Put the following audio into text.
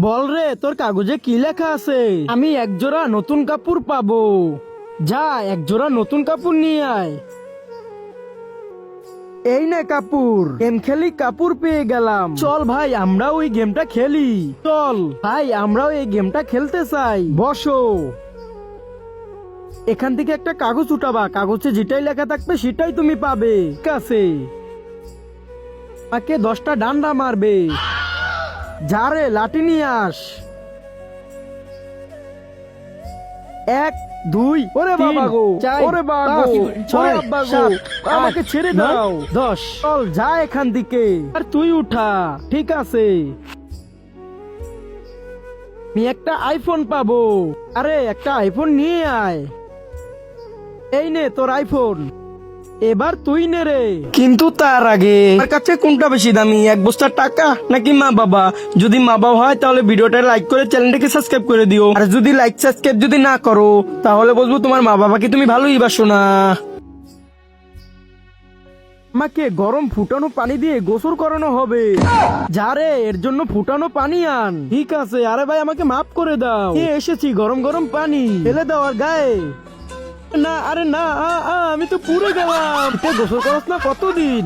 বল রে, তোর কাগজে কি লেখা আছে? আমি একজোড়া নতুন কাপড় পাবো। যা একজোড়া নতুন কাপড় নিয়ে আয়। এই নে কাপড়। গেম খেলি, কাপড় পেয়ে গেলাম। চল ভাই, আমরাও ওই গেমটা খেলি। চল ভাই, আমরাও এই গেমটা খেলতে চাই। বসো। এখান থেকে একটা কাগজ উঠাবা, কাগজে যেটাই লেখা থাকবে সেটাই তুমি পাবে। ঠিক আছে? আমাকে 10টা ডান্ডা মারবে। যা রে, লাঠি নিয়ে আস। 1 2 ওরে বাবা গো, ওরে বাবা গো, 6 আব্বা গো, আমাকে ছেড়ে দাও। 10 চল যা এখান থেকে। আর তুই উঠা। ঠিক আছে, আমি একটা আইফোন পাবো। আরে একটা আইফোন নিয়ে আয়। এই নে তোর আইফোন। এবার তুই নে রে। কিন্তু তার আগে আমার কাছে কোনটা বেশি দামি, এক বস্তা টাকা নাকি মা বাবা? যদি মা বাবা হয় তাহলে ভিডিওটা লাইক করে চ্যানেলটাকে সাবস্ক্রাইব করে দিও। আর যদি লাইক সাবস্ক্রাইব যদি না করো তাহলে বলবো তোমার মা বাবাকে তুমি ভালোই বাসো না। আমাকে গরম ফুটানো পানি দিয়ে গোসল করানো হবে। যা রে, এর জন্য ফুটানো পানি আন। ঠিক আছে। আরে ভাই, আমাকে মাফ করে দাও। এসেছি গরম গরম পানি ফেলে দাও আর গায়ে। না, আরে না, আমি তো পুড়ে গেলাম। গোসল করস না কতদিন?